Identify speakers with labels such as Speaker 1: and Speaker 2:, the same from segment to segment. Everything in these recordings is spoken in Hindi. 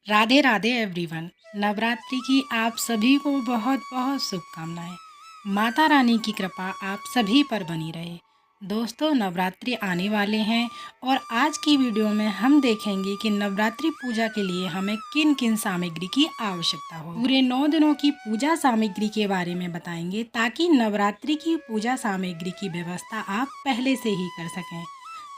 Speaker 1: राधे राधे एवरीवन। नवरात्रि की आप सभी को बहुत बहुत शुभकामनाएं। माता रानी की कृपा आप सभी पर बनी रहे। दोस्तों, नवरात्रि आने वाले हैं और आज की वीडियो में हम देखेंगे कि नवरात्रि पूजा के लिए हमें किन किन सामग्री की आवश्यकता हो। पूरे 9 दिनों की पूजा सामग्री के बारे में बताएंगे ताकि नवरात्रि की पूजा सामग्री की व्यवस्था आप पहले से ही कर सकें,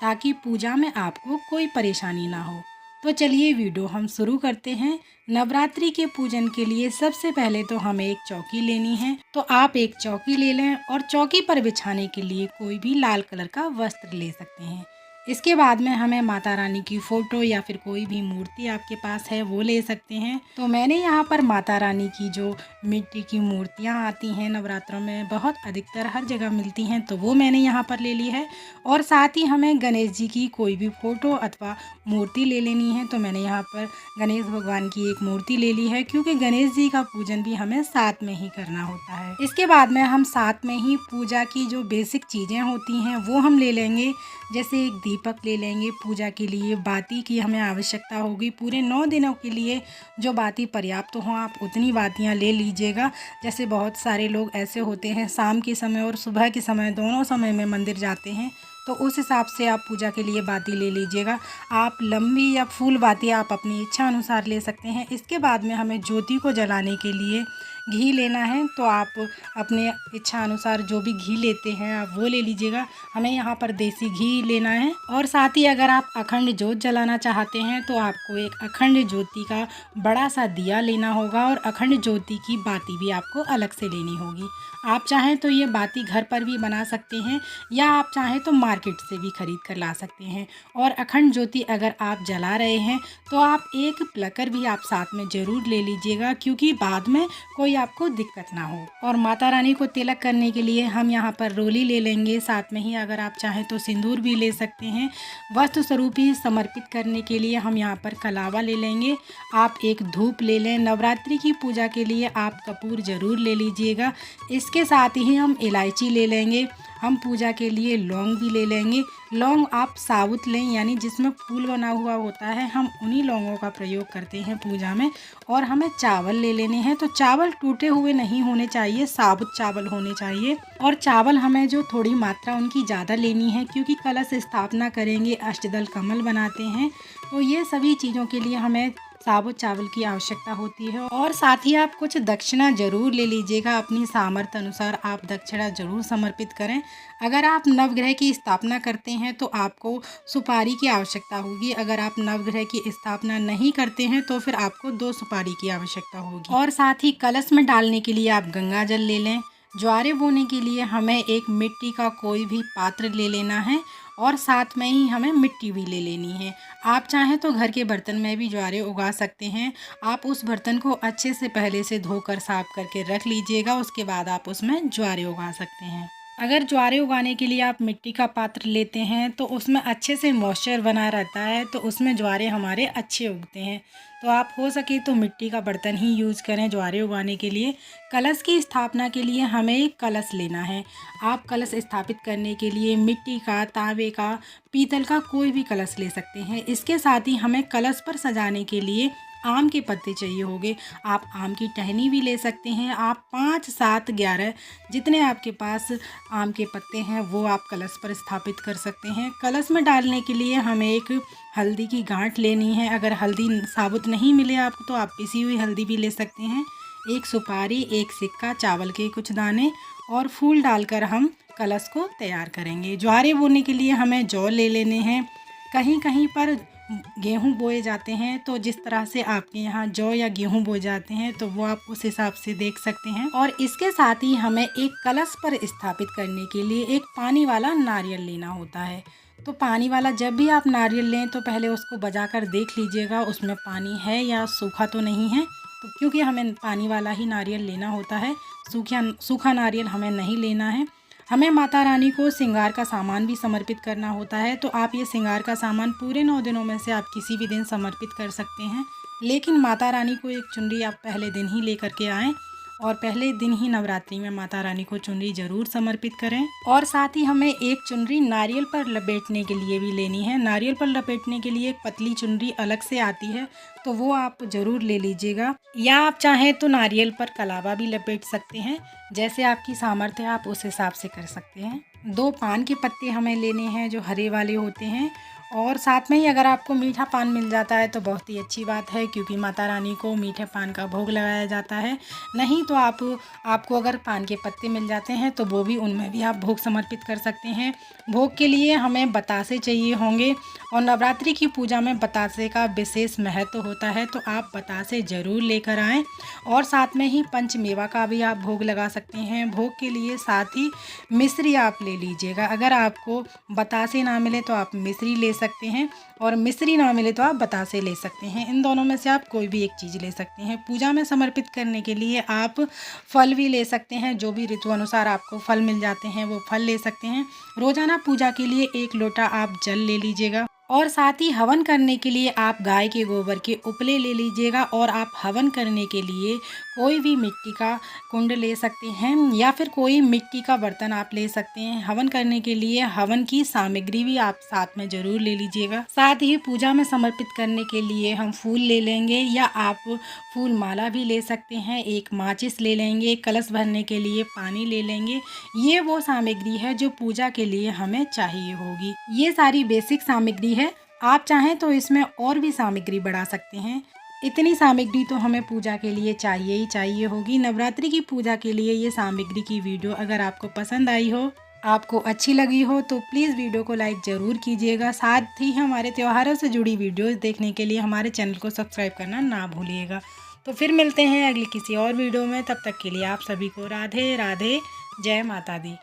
Speaker 1: ताकि पूजा में आपको कोई परेशानी ना हो। तो चलिए वीडियो हम शुरू करते हैं। नवरात्रि के पूजन के लिए सबसे पहले तो हमें एक चौकी लेनी है, तो आप एक चौकी ले लें और चौकी पर बिछाने के लिए कोई भी लाल कलर का वस्त्र ले सकते हैं। इसके बाद में हमें माता रानी की फ़ोटो या फिर कोई भी मूर्ति आपके पास है वो ले सकते हैं। तो मैंने यहाँ पर माता रानी की जो मिट्टी की मूर्तियाँ आती हैं नवरात्रों में, बहुत अधिकतर हर जगह मिलती हैं, तो वो मैंने यहाँ पर ले ली है। और साथ ही हमें गणेश जी की कोई भी फ़ोटो अथवा मूर्ति ले लेनी है। तो मैंने यहाँ पर गणेश भगवान की एक मूर्ति ले ली है, क्योंकि गणेश जी का पूजन भी हमें साथ में ही करना होता है। इसके बाद में हम साथ में ही पूजा की जो बेसिक चीज़ें होती हैं वो हम ले लेंगे। जैसे एक दीपक ले लेंगे पूजा के लिए, बाती की हमें आवश्यकता होगी। पूरे 9 दिनों के लिए जो बाती पर्याप्त हो आप उतनी बातियाँ ले लीजिएगा। जैसे बहुत सारे लोग ऐसे होते हैं शाम के समय और सुबह के समय दोनों समय में मंदिर जाते हैं, तो उस हिसाब से आप पूजा के लिए बाती ले लीजिएगा। आप लंबी या फूल बाती आप अपनी इच्छा अनुसार ले सकते हैं। इसके बाद में हमें ज्योति को जलाने के लिए घी लेना है, तो आप अपने इच्छा अनुसार जो भी घी लेते हैं आप वो ले लीजिएगा। हमें यहाँ पर देसी घी लेना है। और साथ ही अगर आप अखंड ज्योत जलाना चाहते हैं तो आपको एक अखंड ज्योति का बड़ा सा दिया लेना होगा और अखंड ज्योति की बाती भी आपको अलग से लेनी होगी। आप चाहें तो ये बाती घर पर भी बना सकते हैं या आप चाहें तो मार्केट से भी खरीद कर ला सकते हैं। और अखंड ज्योति अगर आप जला रहे हैं तो आप एक प्लकर भी आप साथ में ज़रूर ले लीजिएगा, क्योंकि बाद में कोई आपको दिक्कत ना हो। और माता रानी को तिलक करने के लिए हम यहाँ पर रोली ले लेंगे। साथ में ही अगर आप चाहें तो सिंदूर भी ले सकते हैं। वस्त्र स्वरूप ही समर्पित करने के लिए हम यहाँ पर कलावा ले लेंगे। आप एक धूप ले लें। नवरात्रि की पूजा के लिए आप कपूर ज़रूर ले लीजिएगा। इसके साथ ही हम इलायची ले लेंगे। हम पूजा के लिए लौंग भी ले लेंगे। लौंग आप साबुत लें, यानी जिसमें फूल बना हुआ होता है, हम उन्हीं लौंगों का प्रयोग करते हैं पूजा में। और हमें चावल ले लेने हैं, तो चावल टूटे हुए नहीं होने चाहिए, साबुत चावल होने चाहिए। और चावल हमें जो थोड़ी मात्रा उनकी ज़्यादा लेनी है, क्योंकि कलश स्थापना करेंगे, अष्टदल कमल बनाते हैं, तो ये सभी चीज़ों के लिए हमें साबुत चावल की आवश्यकता होती है। और साथ ही आप कुछ दक्षिणा जरूर ले लीजिएगा। अपनी सामर्थ्य अनुसार आप दक्षिणा जरूर समर्पित करें। अगर आप नवग्रह की स्थापना करते हैं तो आपको सुपारी की आवश्यकता होगी। अगर आप नवग्रह की स्थापना नहीं करते हैं तो फिर आपको 2 सुपारी की आवश्यकता होगी। और साथ ही कलश में डालने के लिए आप गंगा जल ले लें। ज्वारे बोने के लिए हमें एक मिट्टी का कोई भी पात्र ले लेना है और साथ में ही हमें मिट्टी भी ले लेनी है। आप चाहें तो घर के बर्तन में भी ज्वारे उगा सकते हैं। आप उस बर्तन को अच्छे से पहले से धोकर साफ करके रख लीजिएगा, उसके बाद आप उसमें ज्वारे उगा सकते हैं। अगर ज्वारे उगाने के लिए आप मिट्टी का पात्र लेते हैं तो उसमें अच्छे से मॉइस्चर बना रहता है, तो उसमें ज्वारे हमारे अच्छे उगते हैं। तो आप हो सके तो मिट्टी का बर्तन ही यूज़ करें ज्वारे उगाने के लिए। कलश की स्थापना के लिए हमें एक कलश लेना है। आप कलश स्थापित करने के लिए मिट्टी का, तांबे का, पीतल का कोई भी कलश ले सकते हैं। इसके साथ ही हमें कलश पर सजाने के लिए आम के पत्ते चाहिए होंगे। आप आम की टहनी भी ले सकते हैं। आप 5, 7, 11 जितने आपके पास आम के पत्ते हैं वो आप कलश पर स्थापित कर सकते हैं। कलश में डालने के लिए हमें एक हल्दी की गांठ लेनी है। अगर हल्दी साबुत नहीं मिले आपको तो आप पिसी हुई हल्दी भी ले सकते हैं। एक सुपारी, एक सिक्का, चावल के कुछ दाने और फूल डालकर हम कलश को तैयार करेंगे। ज्वारे बोने के लिए हमें जौ ले लेने हैं। कहीं कहीं पर गेहूं बोए जाते हैं, तो जिस तरह से आपके यहाँ जौ या गेहूं बोए जाते हैं तो वो आप उस हिसाब से देख सकते हैं। और इसके साथ ही हमें एक कलश पर स्थापित करने के लिए एक पानी वाला नारियल लेना होता है। तो पानी वाला जब भी आप नारियल लें तो पहले उसको बजाकर देख लीजिएगा उसमें पानी है या सूखा तो नहीं है, तो क्योंकि हमें पानी वाला ही नारियल लेना होता है, सूखा नारियल हमें नहीं लेना है। हमें माता रानी को श्रृंगार का सामान भी समर्पित करना होता है, तो आप ये श्रृंगार का सामान पूरे 9 दिनों में से आप किसी भी दिन समर्पित कर सकते हैं, लेकिन माता रानी को एक चुनरी आप पहले दिन ही लेकर के आएँ और पहले दिन ही नवरात्रि में माता रानी को चुनरी ज़रूर समर्पित करें। और साथ ही हमें एक चुनरी नारियल पर लपेटने के लिए भी लेनी है। नारियल पर लपेटने के लिए एक पतली चुनरी अलग से आती है, तो वो आप ज़रूर ले लीजिएगा। या आप चाहें तो नारियल पर कलावा भी लपेट सकते हैं, जैसे आपकी सामर्थ्य आप उस हिसाब से कर सकते हैं। 2 पान के पत्ते हमें लेने हैं जो हरे वाले होते हैं, और साथ में ही अगर आपको मीठा पान मिल जाता है तो बहुत ही अच्छी बात है, क्योंकि माता रानी को मीठे पान का भोग लगाया जाता है। नहीं तो आपको अगर पान के पत्ते मिल जाते हैं तो वो भी, उनमें भी आप भोग समर्पित कर सकते हैं। भोग के लिए हमें बतासे चाहिए होंगे, और नवरात्रि की पूजा में बतासे का विशेष महत्व होता है, तो आप बतासे ज़रूर लेकर आएँ। और साथ में ही पंचमेवा का भी आप भोग लगा सकते हैं। भोग के लिए साथ ही मिश्री आप ले लीजिएगा। अगर आपको बतासे ना मिले तो आप मिश्री ले सकते हैं, और मिश्री ना मिले तो आप बतासे ले सकते हैं। इन दोनों में से आप कोई भी एक चीज़ ले सकते हैं। पूजा में समर्पित करने के लिए आप फल भी ले सकते हैं, जो भी ऋतु अनुसार आपको फल मिल जाते हैं वो फल ले सकते हैं। रोज़ाना पूजा के लिए 1 लोटा आप जल ले लीजिएगा, और साथ ही हवन करने के लिए आप गाय के गोबर के उपले ले लीजिएगा। और आप हवन करने के लिए कोई भी मिट्टी का कुंड ले सकते हैं, या फिर कोई मिट्टी का बर्तन आप ले सकते हैं। हवन करने के लिए हवन की सामग्री भी आप साथ में ज़रूर ले लीजिएगा। साथ ही पूजा में समर्पित करने के लिए हम फूल ले लेंगे, या आप फूल माला भी ले सकते हैं। एक माचिस ले लेंगे, कलश भरने के लिए पानी ले लेंगे। ये वो सामग्री है जो पूजा के लिए हमें चाहिए होगी। ये सारी बेसिक सामग्री है। आप चाहें तो इसमें और भी सामग्री बढ़ा सकते हैं। इतनी सामग्री तो हमें पूजा के लिए चाहिए ही चाहिए होगी। नवरात्रि की पूजा के लिए ये सामग्री की वीडियो अगर आपको पसंद आई हो, आपको अच्छी लगी हो, तो प्लीज़ वीडियो को लाइक ज़रूर कीजिएगा। साथ ही हमारे त्योहारों से जुड़ी वीडियोस देखने के लिए हमारे चैनल को सब्सक्राइब करना ना भूलिएगा। तो फिर मिलते हैं अगली किसी और वीडियो में। तब तक के लिए आप सभी को राधे राधे, जय माता दी।